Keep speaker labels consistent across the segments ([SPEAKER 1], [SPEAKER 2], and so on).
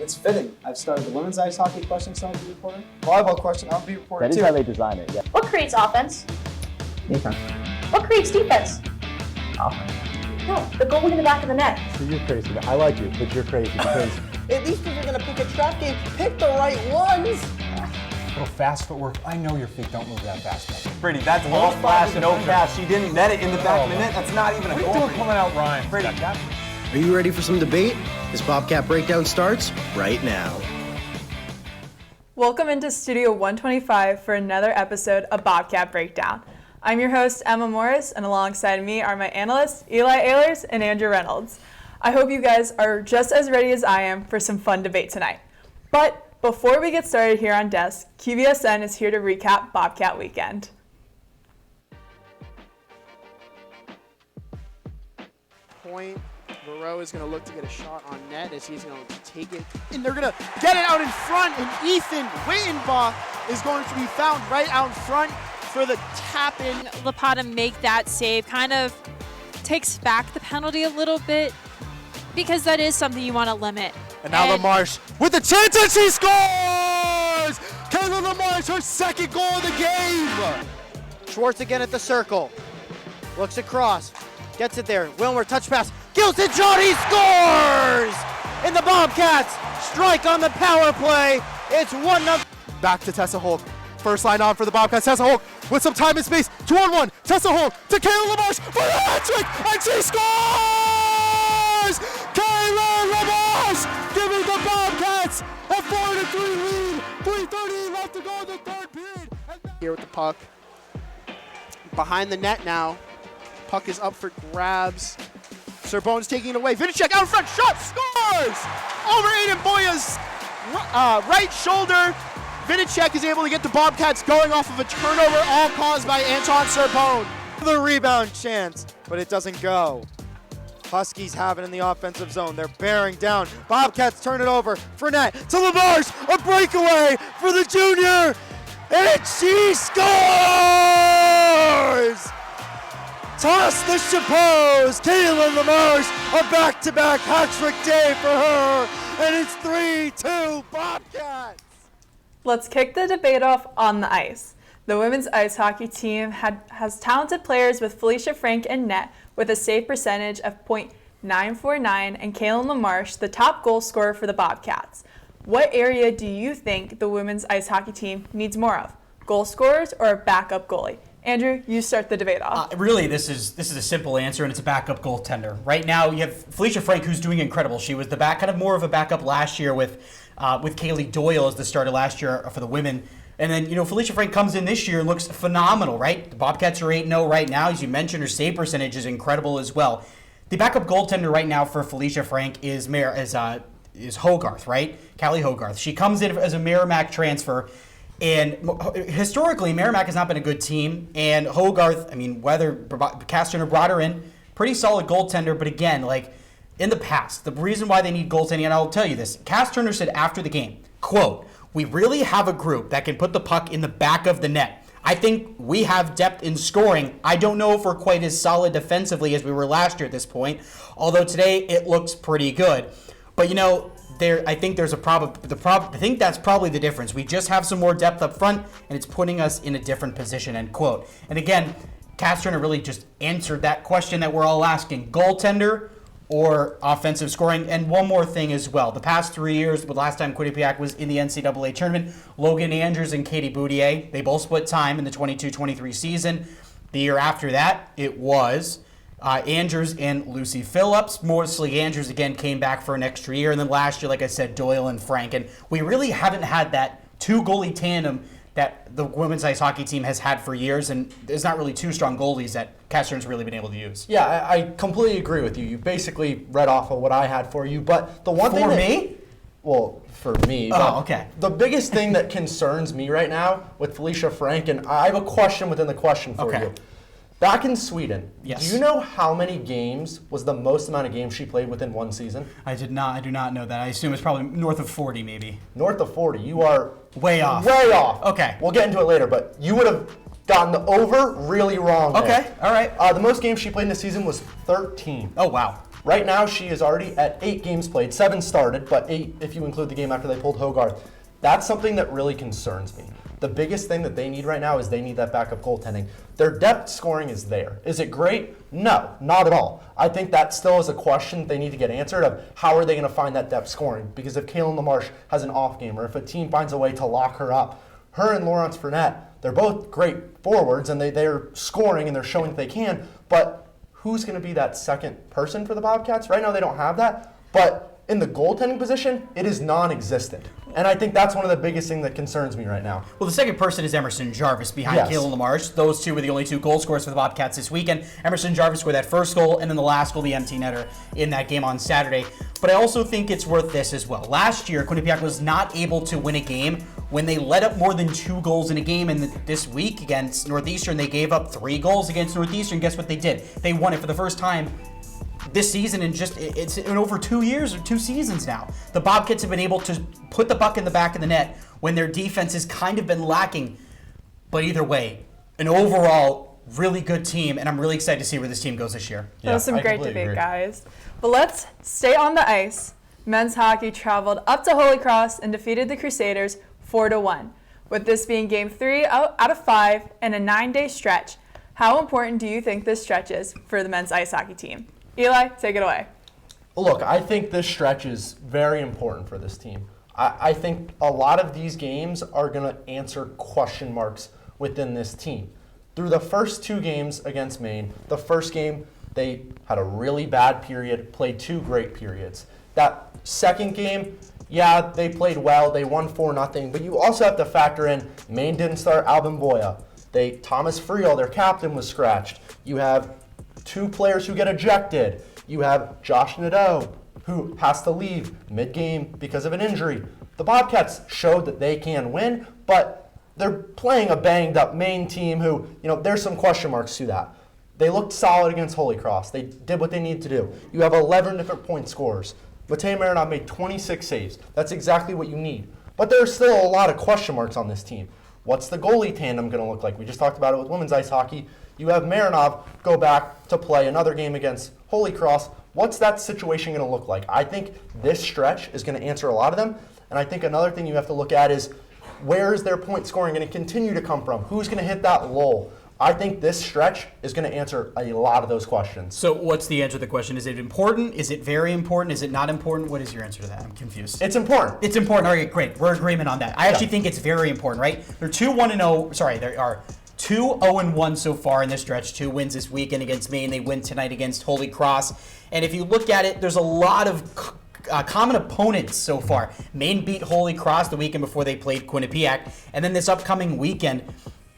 [SPEAKER 1] It's fitting. I've started the women's ice hockey question, so I'll be reporting. Volleyball question, I'll be reporting
[SPEAKER 2] too.
[SPEAKER 1] too.
[SPEAKER 2] That is how they design it, yeah.
[SPEAKER 3] What creates offense?
[SPEAKER 4] Defense.
[SPEAKER 3] What creates defense?
[SPEAKER 4] Offense.
[SPEAKER 3] No, the goalie in the back of the net.
[SPEAKER 2] So you're crazy. I like you, but you're crazy because
[SPEAKER 5] At least if you're going to pick a trap game, pick the right ones.
[SPEAKER 6] Little fast footwork. I know your feet don't move that fast.
[SPEAKER 7] Brittany, that's all flash, no pass. She didn't net it in the back of the net. That's not even a
[SPEAKER 6] What are
[SPEAKER 7] goal.
[SPEAKER 6] you doing pulling out Ryan?
[SPEAKER 7] Brittany,
[SPEAKER 8] Are you ready for some debate? This Bobcat Breakdown starts right now.
[SPEAKER 9] Welcome into Studio 125 for another episode of Bobcat Breakdown. I'm your host, Emma Morris, and alongside me are my analysts, Eli Ehlers and Andrew Reynolds. I hope you guys are just as ready as I am for some fun debate tonight. But before we get started here on desk, QVSN is here to recap Bobcat Weekend.
[SPEAKER 5] Point. Moreau is going to look to get a shot on net as he's going to take it. And they're going to get it out in front. And Ethan Wittenbach is going to be found right out in front for the tap-in.
[SPEAKER 10] Lapata make that save kind of takes back the penalty a little bit because that is something you want to limit.
[SPEAKER 5] And now LaMarche with the chance and she scores! Kayla LaMarche, her second goal of the game! Schwartz again at the circle. Looks across. Gets it there. Wilmer, touch pass. Gilson shot, he scores! And the Bobcats strike on the power play. It's 1-0. Back to Tessa Holk. First line on for the Bobcats. Tessa Holk with some time and space. 2-on-1. Tessa Holk to Kayla LaMarche for the hat-trick, and she scores! Kayla LaMarche giving the Bobcats a 4-3 lead. 3:30 left to go in the third period. Here with the puck. Behind the net now. Puck is up for grabs. Serbone's taking it away. Vinicek out in front, shot, scores! Over Aiden Boya's right shoulder. Vinicek is able to get the Bobcats going off of a turnover, all caused by Anton Serbone. The rebound chance, but it doesn't go. Huskies have it in the offensive zone. They're bearing down. Bobcats turn it over. Fournette to LaMarche, a breakaway for the junior, and she scores! Toss the chapeaus. Kayla LaMarche, a back-to-back hat-trick day for her, and it's 3-2 Bobcats.
[SPEAKER 9] Let's kick the debate off on the ice. The women's ice hockey team has talented players with Felicia Frank in net with a save percentage of .949 and Kaylin LaMarche, the top goal scorer for the Bobcats. What area do you think the women's ice hockey team needs more of? Goal scorers or a backup goalie? Andrew, you start the debate off.
[SPEAKER 11] Really, this is a simple answer, and it's a backup goaltender. Right now, you have Felicia Frank, who's doing incredible. She was kind of more of a backup last year with Kaylee Doyle as the starter last year for the women. And then, Felicia Frank comes in this year and looks phenomenal, right? The Bobcats are 8-0 right now. As you mentioned, her save percentage is incredible as well. The backup goaltender right now for Felicia Frank is Hogarth, right? Callie Hogarth. She comes in as a Merrimack transfer. And historically, Merrimack has not been a good team. And Hogarth, whether Casterner brought her in, pretty solid goaltender. But again, in the past, the reason why they need goaltending, and I'll tell you this, Casterner said after the game, quote, "We really have a group that can put the puck in the back of the net. I think we have depth in scoring. I don't know if we're quite as solid defensively as we were last year at this point, although today it looks pretty good." But I think there's a problem. I think that's probably the difference. We just have some more depth up front, and it's putting us in a different position, end quote. And again, Casterner really just answered that question that we're all asking: goaltender or offensive scoring? And one more thing as well. The past 3 years, the last time Quinnipiac was in the NCAA tournament, Logan Andrews and Katie Boudier, they both split time in the 22-23 season. The year after that, it was Andrews and Lucy Phillips. Mostly Andrews again came back for an extra year. And then last year, like I said, Doyle and Frank. And we really haven't had that two-goalie tandem that the women's ice hockey team has had for years. And there's not really two strong goalies that Casterner's really been able to use.
[SPEAKER 2] Yeah, I completely agree with you. You basically read off of what I had for you. But the one thing
[SPEAKER 11] For me?
[SPEAKER 2] Well, for me.
[SPEAKER 11] Oh, okay.
[SPEAKER 2] The biggest thing that concerns me right now with Felicia Frank, and I have a question within the question for you. Back in Sweden,
[SPEAKER 11] yes.
[SPEAKER 2] Do you know how many games was the most amount of games she played within one season?
[SPEAKER 11] I do not know that. I assume it's probably north of 40 maybe.
[SPEAKER 2] North of 40. You are
[SPEAKER 11] way off.
[SPEAKER 2] Way off.
[SPEAKER 11] Okay.
[SPEAKER 2] We'll get into it later, but you would have gotten the over really wrong there.
[SPEAKER 11] Okay, all right.
[SPEAKER 2] The most games she played in the season was 13.
[SPEAKER 11] Oh, wow.
[SPEAKER 2] Right now, she is already at 8 games played. 7 started, but 8 if you include the game after they pulled Hogarth. That's something that really concerns me. The biggest thing that they need right now is they need that backup goaltending. Their depth scoring is there. Is it great? No, not at all. I think that still is a question they need to get answered of how are they going to find that depth scoring? Because if Kaylin LaMarche has an off game or if a team finds a way to lock her up, her and Laurence Fournette, they're both great forwards and they're scoring and they're showing that they can, but who's going to be that second person for the Bobcats? Right now they don't have that, but in the goaltending position, it is non-existent. And I think that's one of the biggest things that concerns me right now.
[SPEAKER 11] Well, the second person is Emerson Jarvis behind Kaylin LaMarche. Those two were the only 2 goal scorers for the Bobcats this weekend. Emerson Jarvis scored that first goal, and then the last goal, the empty netter, in that game on Saturday. But I also think it's worth this as well. Last year, Quinnipiac was not able to win a game when they let up more than 2 goals in a game. And this week against Northeastern, they gave up 3 goals against Northeastern. Guess what they did? They won it for the first time this season, and it's in over 2 years or 2 seasons now. The Bobcats have been able to put the puck in the back of the net when their defense has kind of been lacking. But either way, an overall really good team, and I'm really excited to see where this team goes this year.
[SPEAKER 9] That was some great debate, guys. But let's stay on the ice. Men's hockey traveled up to Holy Cross and defeated the Crusaders 4-1. With this being game 3 out of 5 and a 9-day stretch, how important do you think this stretch is for the men's ice hockey team? Eli, take it away.
[SPEAKER 2] Look, I think this stretch is very important for this team. I think a lot of these games are going to answer question marks within this team. Through the first 2 games against Maine, the first game, they had a really bad period, played 2 great periods. That second game, yeah, they played well. They won 4-0, but you also have to factor in Maine didn't start Alvin Boya. Thomas Friel, their captain, was scratched. You have 2 players who get ejected. You have Josh Nadeau, who has to leave mid-game because of an injury. The Bobcats showed that they can win, but they're playing a banged-up Maine team who, there's some question marks to that. They looked solid against Holy Cross. They did what they needed to do. You have 11 different point scorers. Matej Marinov made 26 saves. That's exactly what you need. But there's still a lot of question marks on this team. What's the goalie tandem going to look like? We just talked about it with women's ice hockey. You have Marinov go back to play another game against Holy Cross. What's that situation going to look like? I think this stretch is going to answer a lot of them. And I think another thing you have to look at is where is their point scoring going to continue to come from? Who's going to hit that lull? I think this stretch is going to answer a lot of those questions.
[SPEAKER 11] So what's the answer to the question? Is it important? Is it very important? Is it not important? What is your answer to that? I'm confused.
[SPEAKER 2] It's important.
[SPEAKER 11] It's important. All right, great. We're in agreement on that. I actually think it's very important, right? They're 2-1-0. Sorry, there are 2-0-1 so far in this stretch. 2 wins this weekend against Maine. They win tonight against Holy Cross. And if you look at it, there's a lot of common opponents so far. Maine beat Holy Cross the weekend before they played Quinnipiac. And then this upcoming weekend,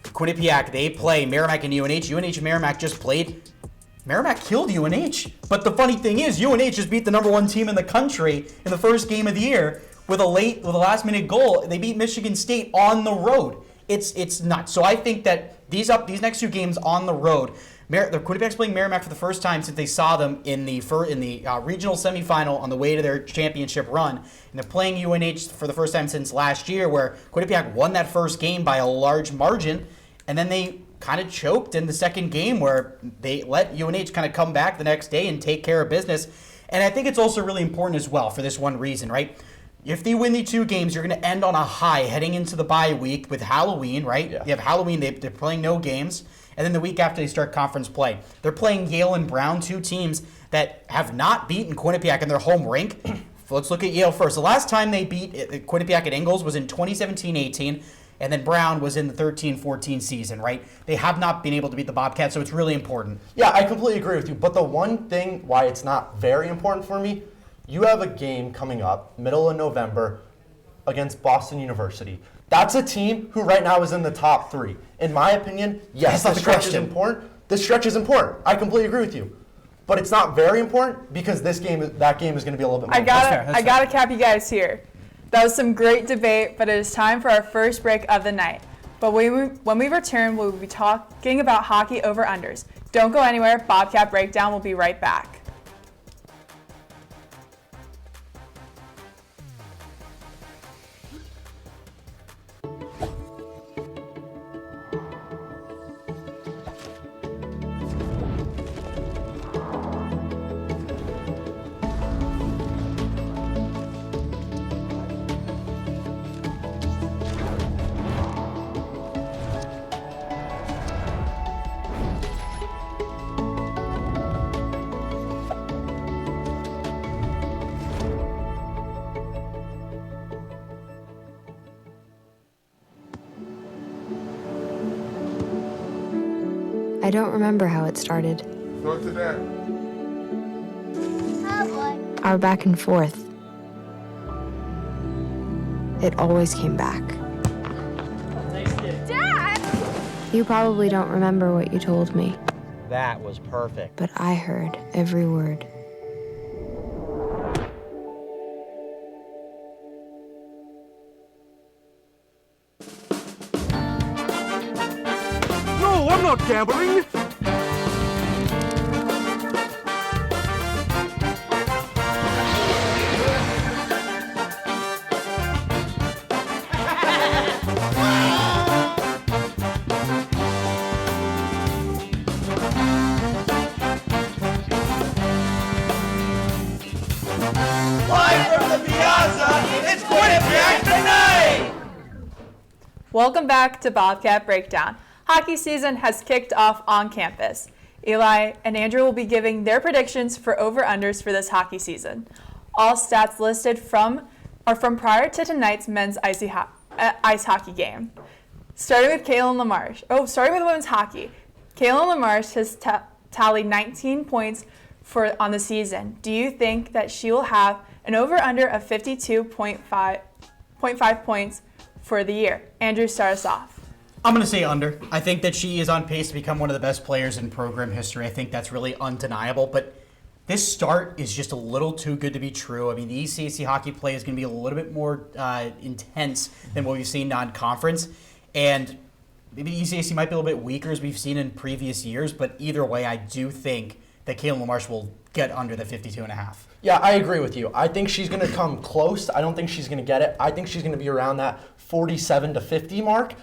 [SPEAKER 11] Quinnipiac, they play Merrimack and UNH. UNH and Merrimack just played. Merrimack killed UNH. But the funny thing is, UNH just beat the #1 team in the country in the first game of the year with a last-minute goal. They beat Michigan State on the road. It's nuts. So I think that these next 2 games on the road, the Quinnipiac's playing Merrimack for the first time since they saw them in the regional semifinal on the way to their championship run. And they're playing UNH for the first time since last year, where Quinnipiac won that first game by a large margin. And then they kind of choked in the second game where they let UNH kind of come back the next day and take care of business. And I think it's also really important as well for this one reason, right? If they win the 2 games, you're going to end on a high heading into the bye week with Halloween, right? Yeah. You have Halloween, they're playing no games. And then the week after they start conference play, they're playing Yale and Brown, 2 teams that have not beaten Quinnipiac in their home rink. Let's look at Yale first. The last time they beat Quinnipiac at Ingalls was in 2017-18. And then Brown was in the 13-14 season, right? They have not been able to beat the Bobcats, so it's really important.
[SPEAKER 2] Yeah, I completely agree with you. But the one thing why it's not very important for me, you have a game coming up, middle of November, against Boston University. That's a team who right now is in the top 3. In my opinion, yes, the stretch is important. This stretch is important. I completely agree with you. But it's not very important because that game is going to be a little bit more
[SPEAKER 9] I gotta cap you guys here. That was some great debate, but it is time for our first break of the night. But when we return, we'll be talking about hockey over-unders. Don't go anywhere. Bobcat Breakdown will be right back.
[SPEAKER 12] I don't remember how it started.
[SPEAKER 13] Go to that.
[SPEAKER 12] Our back and forth. It always came back.
[SPEAKER 3] Dad!
[SPEAKER 12] You probably don't remember what you told me,
[SPEAKER 5] That was perfect.
[SPEAKER 12] but I heard every word.
[SPEAKER 7] No, I'm not gambling.
[SPEAKER 9] Welcome back to Bobcat Breakdown. Hockey season has kicked off on campus. Eli and Andrew will be giving their predictions for over-unders for this hockey season. All stats listed are from prior to tonight's men's ice hockey game. Starting with women's hockey. Kaylin LaMarche has tallied 19 points on the season. Do you think that she will have an over-under of 52.5 points for the year? Andrew, start us off.
[SPEAKER 11] I'm going to say under. I think that she is on pace to become one of the best players in program history. I think that's really undeniable. But this start is just a little too good to be true. I mean, the ECAC hockey play is going to be a little bit more intense than what we've seen non-conference. And maybe the ECAC might be a little bit weaker as we've seen in previous years. But either way, I do think that Kaylin LaMarche will get under the 52.5.
[SPEAKER 2] Yeah, I agree with you. I think she's going to come close. I don't think she's going to get it. I think she's going to be around that 47 to 50 mark.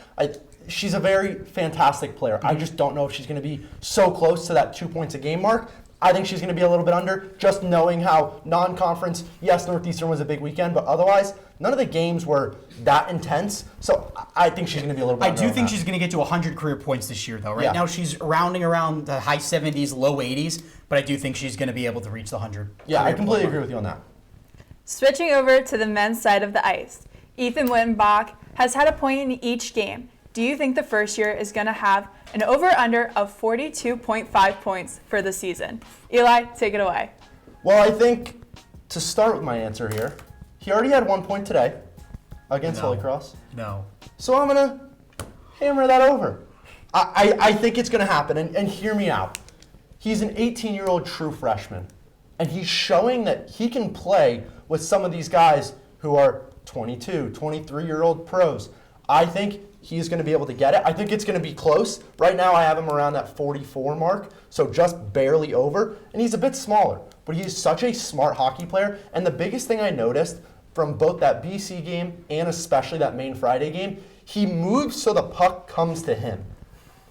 [SPEAKER 2] She's a very fantastic player. I just don't know if she's going to be so close to that 2 points a game mark. I think she's going to be a little bit under, just knowing how non-conference, yes, Northeastern was a big weekend, but otherwise, none of the games were that intense. So I think she's going to be a little bit under.
[SPEAKER 11] I do think she's going to get to 100 career points this year, though. Right now, she's rounding around the high 70s, low 80s, but I do think she's going to be able to reach the 100.
[SPEAKER 2] Yeah, I completely agree with you on that.
[SPEAKER 9] Switching over to the men's side of the ice, Ethan Wittenbach has had a point in each game. Do you think the first year is going to have an over-under of 42.5 points for the season? Eli, take it away.
[SPEAKER 2] Well, I think to start with my answer here, he already had 1 point today against Holy Cross.
[SPEAKER 11] No.
[SPEAKER 2] So I'm going to hammer that over. I think it's going to happen, and hear me out. He's an 18-year-old true freshman, and he's showing that he can play with some of these guys who are 22, 23-year-old pros. I think he's going to be able to get it. I think it's going to be close. Right now I have him around that 44 mark, so just barely over. And he's a bit smaller, but he's such a smart hockey player. And the biggest thing I noticed from both that BC game and especially that main Friday game, he moves so the puck comes to him.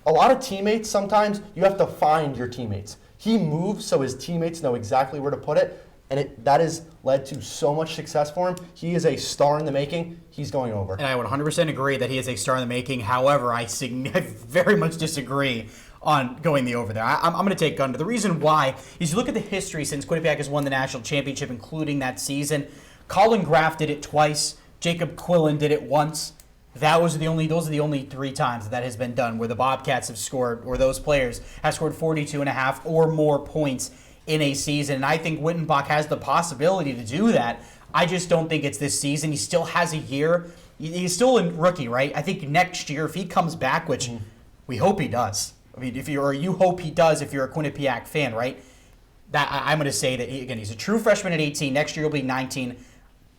[SPEAKER 2] A lot of teammates, sometimes you have to find your teammates. He moves so his teammates know exactly where to put it. And that has led to so much success for him. He is a star in the making. He's going over.
[SPEAKER 11] And I would 100% agree that he is a star in the making. However, I very much disagree on going the over there. I'm going to take under. The reason why is you look at the history since Quinnipiac has won the national championship, including that season. Colin Graff did it twice. Jacob Quillen did it once. Those are the only 3 times that has been done where the Bobcats have scored, or those players have scored 42.5 or more points in a season. And I think Wittenbach has the possibility to do that. I just don't think it's this season. He still has a year. He's still a rookie, right? I think next year, if he comes back, which we hope he does. I mean, you hope he does if you're a Quinnipiac fan, right? I'm going to say that, again, he's a true freshman at 18. Next year he'll be 19.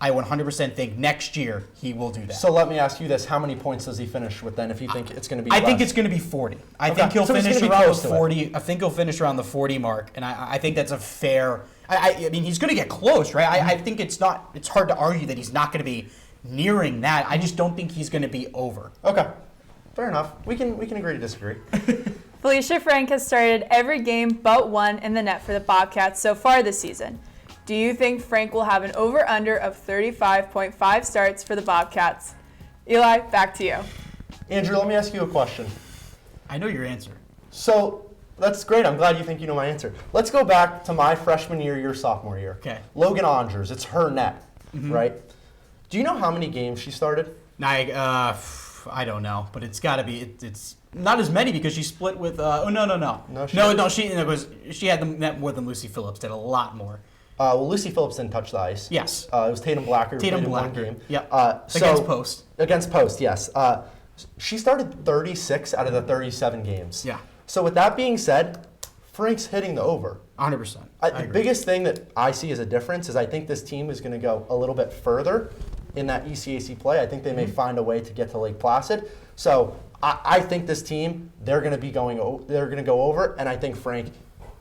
[SPEAKER 11] I 100% think next year he will do that.
[SPEAKER 2] So let me ask you this. How many points does he finish with then if you think it's going to be
[SPEAKER 11] I think it's going to be 40. I think he'll finish around the 40. I think he'll finish around the 40 mark, and I think that's a fair. I mean, he's going to get close, right? I think it's hard to argue that he's not going to be nearing that. I just don't think he's going to be over.
[SPEAKER 2] Okay. Fair enough. We can agree to disagree.
[SPEAKER 9] Felicia Frank has started every game but one in the net for the Bobcats so far this season. Do you think Frank will have an over-under of 35.5 starts for the Bobcats? Eli, back to you.
[SPEAKER 2] Andrew, let me ask you a question.
[SPEAKER 11] I know your answer.
[SPEAKER 2] So that's great. I'm glad you think you know my answer. Let's go back to my freshman year, your sophomore year.
[SPEAKER 11] Okay.
[SPEAKER 2] Logan Andrews, it's her net, right? Do you know how many games she started?
[SPEAKER 11] I don't know, but it's got to be. It's not as many because she split with. She had them net more than Lucy Phillips did, a lot more.
[SPEAKER 2] Well, Lucy Phillips didn't touch the ice.
[SPEAKER 11] Yes.
[SPEAKER 2] It was Tatum Blacker.
[SPEAKER 11] Tatum
[SPEAKER 2] who played
[SPEAKER 11] Blacker.
[SPEAKER 2] in one game.
[SPEAKER 11] Yep. Against Post.
[SPEAKER 2] Against Post, yes. She started 36 out of the 37 games.
[SPEAKER 11] Yeah.
[SPEAKER 2] So with that being said, Frank's hitting the over.
[SPEAKER 11] 100%.
[SPEAKER 2] The biggest thing that I see as a difference is I think this team is going to go a little bit further in that ECAC play. I think they may find a way to get to Lake Placid. So I think this team, they're going to go over, and I think Frank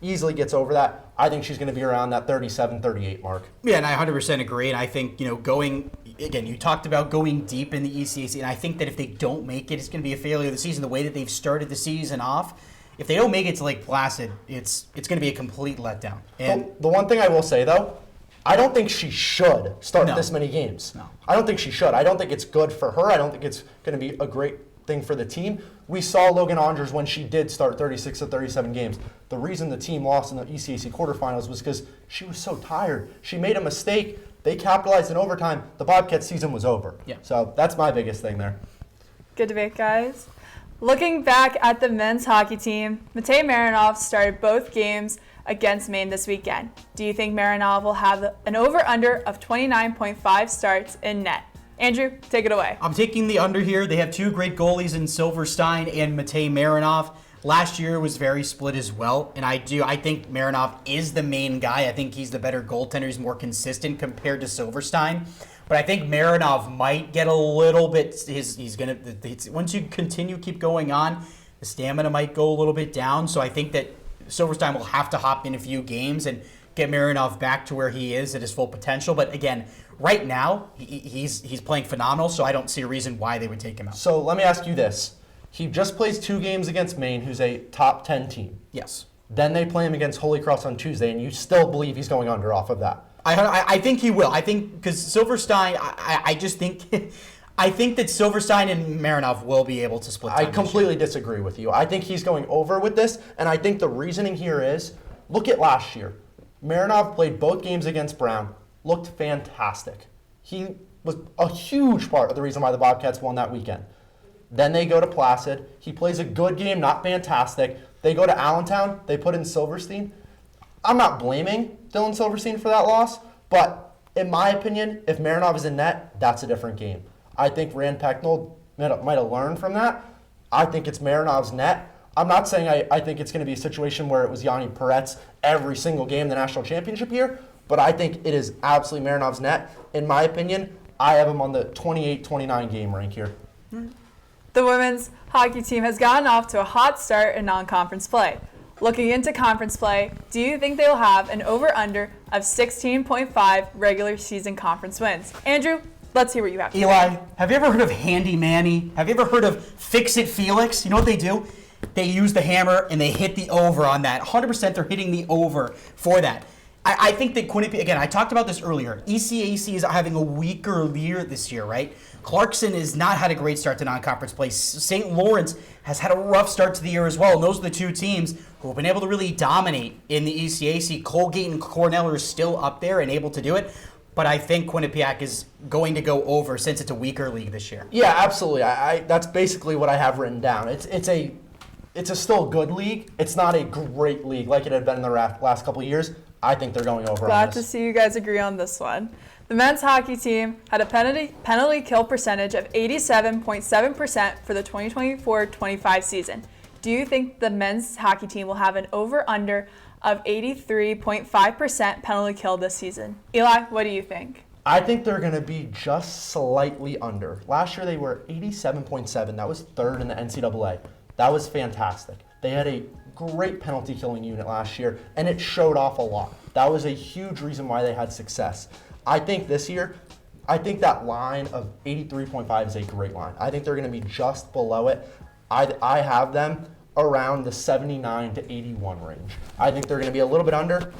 [SPEAKER 2] easily gets over that. I think she's going to be around that 37-38 mark.
[SPEAKER 11] Yeah, and I 100% agree. And I think, you talked about going deep in the ECAC, and I think that if they don't make it, it's going to be a failure of the season. The way that they've started the season off, if they don't make it to Lake Placid, it's going to be a complete letdown. And
[SPEAKER 2] the one thing I will say, though, I don't think she should start this many games.
[SPEAKER 11] No.
[SPEAKER 2] I don't think she should. I don't think it's good for her. I don't think it's going to be a great thing for the team. We saw Logan Andres when she did start 36 of 37 games. The reason the team lost in the ECAC quarterfinals was because she was so tired. She made a mistake. They capitalized in overtime. The Bobcat season was over.
[SPEAKER 11] Yeah.
[SPEAKER 2] So that's my biggest thing there.
[SPEAKER 9] Good debate, guys. Looking back at the men's hockey team, Matej Marinov started both games against Maine this weekend. Do you think Marinov will have an over-under of 29.5 starts in net? Andrew, take it away.
[SPEAKER 11] I'm taking the under here. They have two great goalies in Silverstein and Matej Marinov. Last year was very split as well, and I think Marinov is the main guy. I think he's the better goaltender. He's more consistent compared to Silverstein. But I think Marinov might get a little bit. Once you keep going on, the stamina might go a little bit down. So I think that Silverstein will have to hop in a few games and get Marinov back to where he is at his full potential. But again, right now he's playing phenomenal. So I don't see a reason why they would take him out.
[SPEAKER 2] So let me ask you this: he just plays 2 games against Maine, who's a top 10 team.
[SPEAKER 11] Yes.
[SPEAKER 2] Then they play him against Holy Cross on Tuesday, and you still believe he's going under off of that?
[SPEAKER 11] I think he will. I think because Silverstein, I just think, I think that Silverstein and Marinov will be able to split time.
[SPEAKER 2] I completely disagree with you. I think he's going over with this, and I think the reasoning here is, look at last year. Marinov played both games against Brown, looked fantastic. He was a huge part of the reason why the Bobcats won that weekend. Then they go to Placid. He plays a good game, not fantastic. They go to Allentown. They put in Silverstein. I'm not blaming Dylan Silverstein for that loss, but in my opinion, if Marinov is in net, that's a different game. I think Rand Pecknold might have learned from that. I think it's Marinov's net. I'm not saying I think it's going to be a situation where it was Yanni Peretz every single game in the national championship year, but I think it is absolutely Marinov's net. In my opinion, I have him on the 28-29 game rank here.
[SPEAKER 9] The women's hockey team has gotten off to a hot start in non-conference play. Looking into conference play, do you think they'll have an over-under of 16.5 regular season conference wins? Andrew, let's hear what you have to say.
[SPEAKER 11] Eli, have you ever heard of Handy Manny? Have you ever heard of Fix It Felix? You know what they do? They use the hammer and they hit the over on that. 100% they're hitting the over for that. I think that Quinnipiac, again, I talked about this earlier. ECAC is having a weaker year this year, right? Clarkson has not had a great start to non-conference play. St. Lawrence has had a rough start to the year as well, and those are the two teams who have been able to really dominate in the ECAC. Colgate and Cornell are still up there and able to do it, but I think Quinnipiac is going to go over since it's a weaker league this year.
[SPEAKER 2] Yeah, absolutely. That's basically what I have written down. It's a still good league. It's not a great league like it had been in the last couple of years. I think they're going over
[SPEAKER 9] Glad
[SPEAKER 2] on this.
[SPEAKER 9] to see you guys agree on this one. The men's hockey team had a penalty kill percentage of 87.7% for the 2024-25 season. Do you think the men's hockey team will have an over-under of 83.5% penalty kill this season? Eli, what do you think?
[SPEAKER 2] I think they're going to be just slightly under. Last year they were 87.7. That was third in the NCAA. That was fantastic. They had a great penalty killing unit last year, and it showed off a lot. That was a huge reason why they had success. I think this year, that line of 83.5 is a great line. I think they're going to be just below it. I have them around the 79 to 81 range. I think they're going to be a little bit under.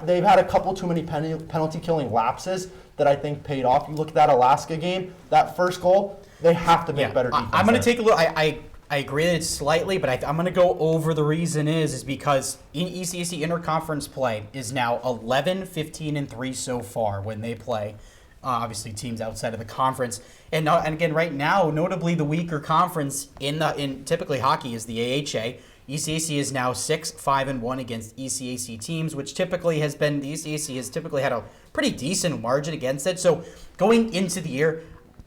[SPEAKER 2] They've had a couple too many penalty killing lapses that I think paid off. You look at that Alaska game, that first goal, they have to make better defense.
[SPEAKER 11] I'm going to take a look. I agree that it's slightly, but I'm going to go over. The reason is because in ECAC interconference play is now 11, 15, and 3 so far when they play. obviously teams outside of the conference. And again, right now, notably the weaker conference in typically hockey is the AHA. ECAC is now 6-5-1 against ECAC teams, which typically has been, the ECAC has typically had a pretty decent margin against it. So going into the year,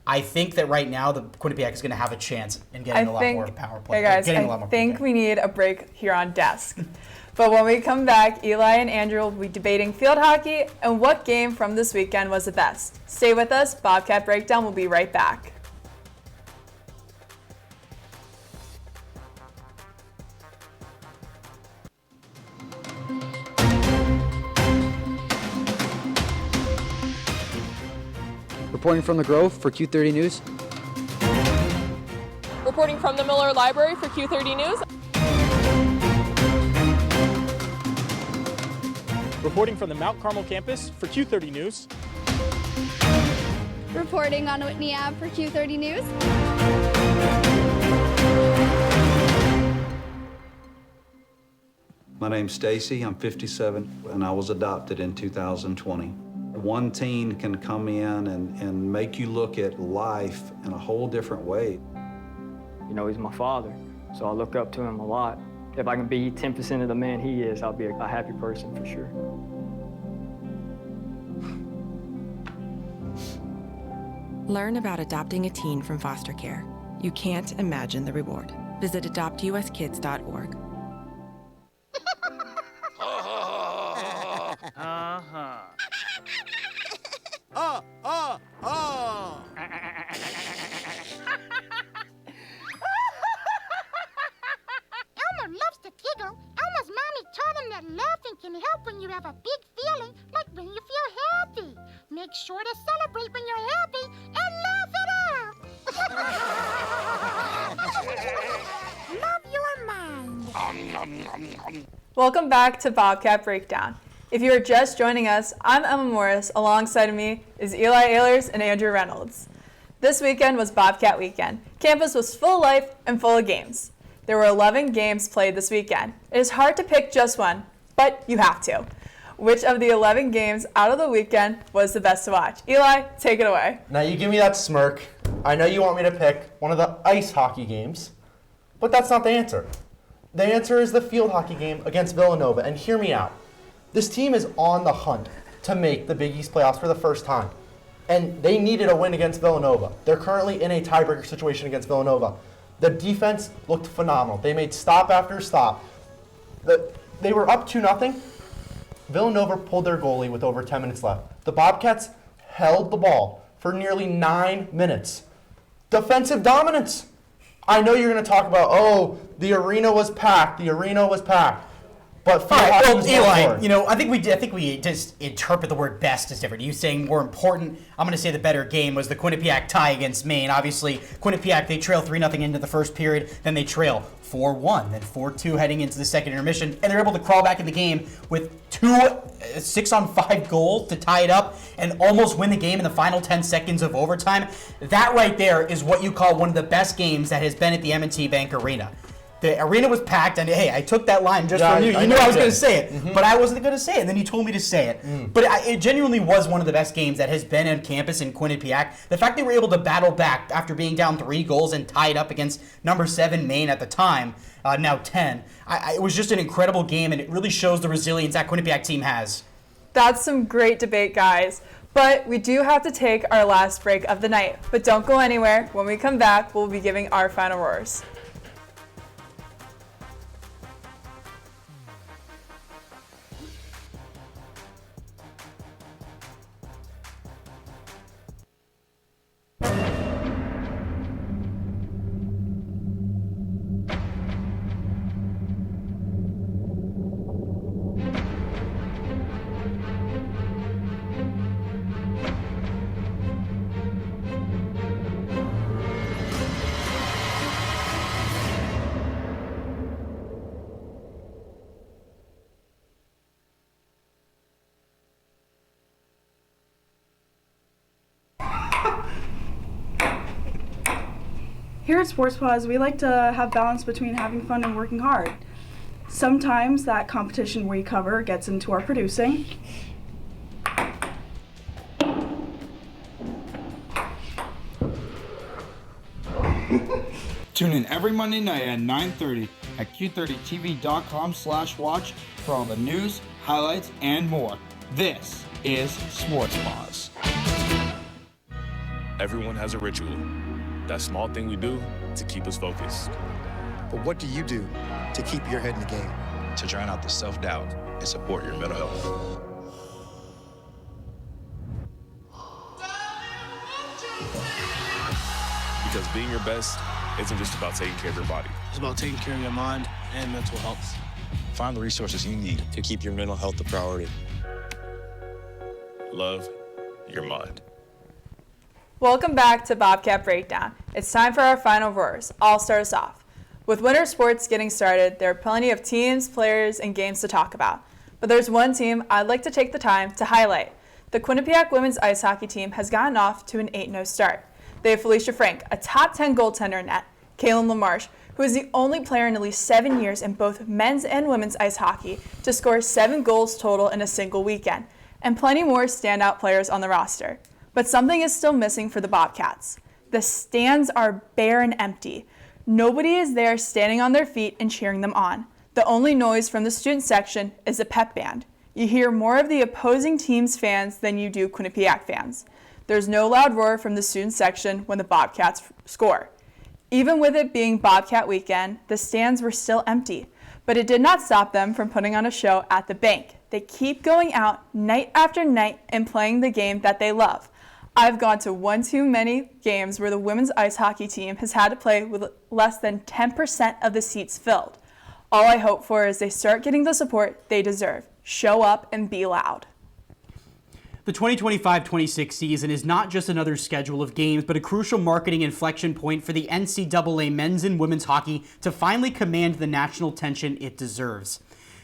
[SPEAKER 11] I think that right now the Quinnipiac is going to have a chance in getting a lot more power play.
[SPEAKER 9] Hey guys, I think we need a break here on desk. But when we come back, Eli and Andrew will be debating field hockey and what game from this weekend was the best. Stay with us. Bobcat Breakdown will be right back.
[SPEAKER 8] Reporting from the Grove for Q30 News.
[SPEAKER 13] Reporting from the Miller Library for Q30 News.
[SPEAKER 14] Reporting from the Mount Carmel campus for Q30 News.
[SPEAKER 15] Reporting on Whitney Ave for Q30 News.
[SPEAKER 16] My name's Stacy, I'm 57, and I was adopted in 2020. One teen can come in and make you look at life in a whole different way.
[SPEAKER 17] You know, he's my father, so I look up to him a lot. If I can be 10% of the man he is, I'll be a happy person for sure.
[SPEAKER 18] Learn about adopting a teen from foster care. You can't imagine the reward. Visit adoptuskids.org.
[SPEAKER 19] Elmer loves to giggle. Elmer's mommy taught him that laughing can help when you have a big feeling, like when you feel happy. Make sure to celebrate when you're happy and laugh it out. Love your mind.
[SPEAKER 9] Welcome back to Bobcat Breakdown. If you are just joining us, I'm Emma Morris. Alongside me is Eli Ehlers and Andrew Reynolds. This weekend was Bobcat Weekend. Campus was full of life and full of games. There were 11 games played this weekend. It is hard to pick just one, but you have to. Which of the 11 games out of the weekend was the best to watch? Eli, take it away.
[SPEAKER 2] Now you give me that smirk. I know you want me to pick one of the ice hockey games, but that's not the answer. The answer is the field hockey game against Villanova, and hear me out. This team is on the hunt to make the Big East playoffs for the first time, and they needed a win against Villanova. They're currently in a tiebreaker situation against Villanova. The defense looked phenomenal. They made stop after stop. They were up 2-0. Villanova pulled their goalie with over 10 minutes left. The Bobcats held the ball for nearly 9 minutes. Defensive dominance. I know you're going to talk about, the arena was packed. But
[SPEAKER 11] Eli, I think we just interpret the word best as different. You saying more important. I'm going to say the better game was the Quinnipiac tie against Maine. Obviously, Quinnipiac, they trail 3-0 into the first period, then they trail 4-1, then 4-2 heading into the second intermission, and they're able to crawl back in the game with 2 6-on-5 goals to tie it up and almost win the game in the final 10 seconds of overtime. That right there is what you call one of the best games that has been at the M&T Bank Arena. The arena was packed, and hey, I took that line just from you. You knew I was going to say it, but I wasn't going to say it, and then you told me to say it. But it genuinely was one of the best games that has been on campus in Quinnipiac. The fact they were able to battle back after being down 3 goals and tied up against number 7 Maine at the time, now 10, it was just an incredible game, and it really shows the resilience that Quinnipiac team has.
[SPEAKER 9] That's some great debate, guys. But we do have to take our last break of the night. But don't go anywhere. When we come back, we'll be giving our final roars.
[SPEAKER 20] Here at Sports Pause, we like to have balance between having fun and working hard. Sometimes that competition we cover gets into our producing.
[SPEAKER 21] Tune in every Monday night at 9:30 at q30tv.com/watch for all the news, highlights, and more. This is Sports Pause.
[SPEAKER 22] Everyone has a ritual. That small thing we do to keep us focused.
[SPEAKER 23] But what do you do to keep your head in the game?
[SPEAKER 24] To drown out the self-doubt and support your mental health.
[SPEAKER 22] Because being your best isn't just about taking care of your body.
[SPEAKER 24] It's about taking care of your mind and mental health. Find the resources you need to keep your mental health a priority.
[SPEAKER 22] Love your mind.
[SPEAKER 9] Welcome back to Bobcat Breakdown. It's time for our final roars. I'll start us off. With winter sports getting started, there are plenty of teams, players, and games to talk about. But there's one team I'd like to take the time to highlight. The Quinnipiac women's ice hockey team has gotten off to an 8-0 start. They have Felicia Frank, a top 10 goaltender in net, Kaylin LaMarche, who is the only player in at least 7 years in both men's and women's ice hockey to score 7 goals total in a single weekend, and plenty more standout players on the roster. But something is still missing for the Bobcats. The stands are bare and empty. Nobody is there standing on their feet and cheering them on. The only noise from the student section is the pep band. You hear more of the opposing team's fans than you do Quinnipiac fans. There's no loud roar from the student section when the Bobcats score. Even with it being Bobcat weekend, the stands were still empty, but it did not stop them from putting on a show at the bank. They keep going out night after night and playing the game that they love. I've gone to one too many games where the women's ice hockey team has had to play with less than 10% of the seats filled. All I hope for is they start getting the support they deserve. Show up and be loud.
[SPEAKER 11] The 2025-26 season is not just another schedule of games, but a crucial marketing inflection point for the NCAA men's and women's hockey to finally command the national attention it deserves.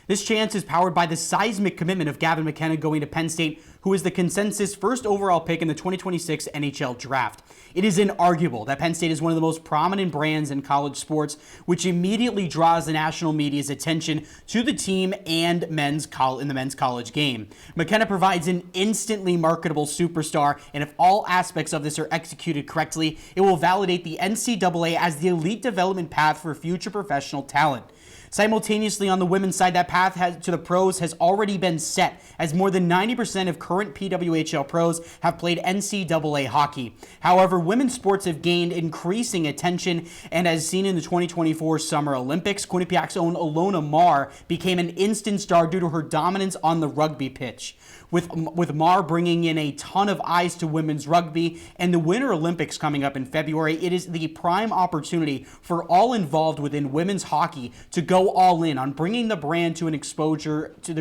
[SPEAKER 11] This chance is powered by the seismic commitment of Gavin McKenna going to Penn State, who is the consensus first overall pick in the 2026 NHL draft. It is inarguable that Penn State is one of the most prominent brands in college sports, which immediately draws the national media's attention to the team and in the men's college game. McKenna provides an instantly marketable superstar, and if all aspects of this are executed correctly, it will validate the NCAA as the elite development path for future professional talent. Simultaneously, on the women's side, that path to the pros has already been set, as more than 90% of current PWHL pros have played NCAA hockey. However, women's sports have gained increasing attention, and as seen in the 2024 Summer Olympics, Quinnipiac's own Alona Marr became an instant star due to her dominance on the rugby pitch. With Marr bringing in a ton of eyes to women's rugby and the Winter Olympics coming up in February, it is the prime opportunity for all involved within women's hockey to go all in on bringing the brand to an exposure to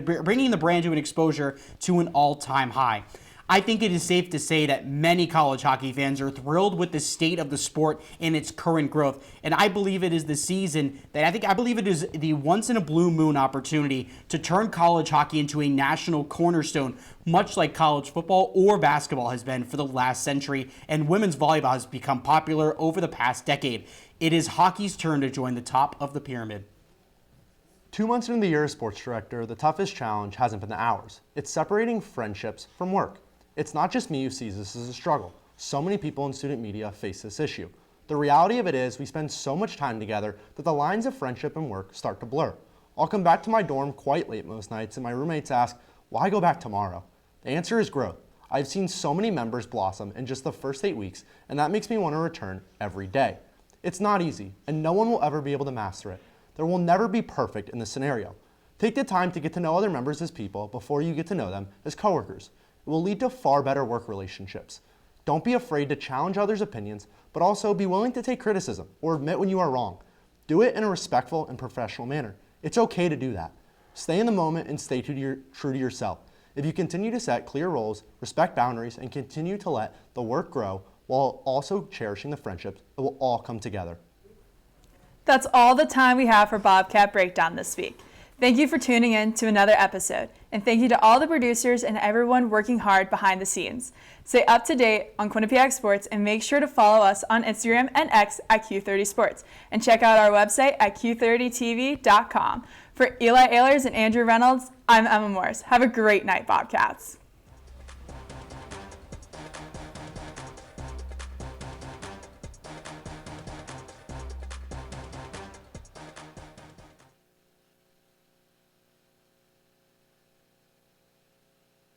[SPEAKER 11] an all-time high. I think it is safe to say that many college hockey fans are thrilled with the state of the sport and its current growth. And I believe it is the season that I believe it is the once in a blue moon opportunity to turn college hockey into a national cornerstone, much like college football or basketball has been for the last century, and women's volleyball has become popular over the past decade. It is hockey's turn to join the top of the pyramid.
[SPEAKER 2] 2 months into the year as sports director, the toughest challenge hasn't been the hours. It's separating friendships from work. It's not just me who sees this as a struggle. So many people in student media face this issue. The reality of it is we spend so much time together that the lines of friendship and work start to blur. I'll come back to my dorm quite late most nights and my roommates ask, why go back tomorrow? The answer is growth. I've seen so many members blossom in just the first 8 weeks, and that makes me want to return every day. It's not easy, and no one will ever be able to master it. There will never be perfect in this scenario. Take the time to get to know other members as people before you get to know them as coworkers. It will lead to far better work relationships. Don't be afraid to challenge others' opinions, but also be willing to take criticism or admit when you are wrong. Do it in a respectful and professional manner. It's okay to do that. Stay in the moment and stay true to yourself. If you continue to set clear roles, respect boundaries, and continue to let the work grow while also cherishing the friendships, it will all come together.
[SPEAKER 9] That's all the time we have for Bobcat Breakdown this week. Thank you for tuning in to another episode, and thank you to all the producers and everyone working hard behind the scenes. Stay up to date on Quinnipiac Sports and make sure to follow us on Instagram and X at Q30 Sports, and check out our website at q30tv.com. For Eli Ehlers and Andrew Reynolds, I'm Emma Morris. Have a great night, Bobcats.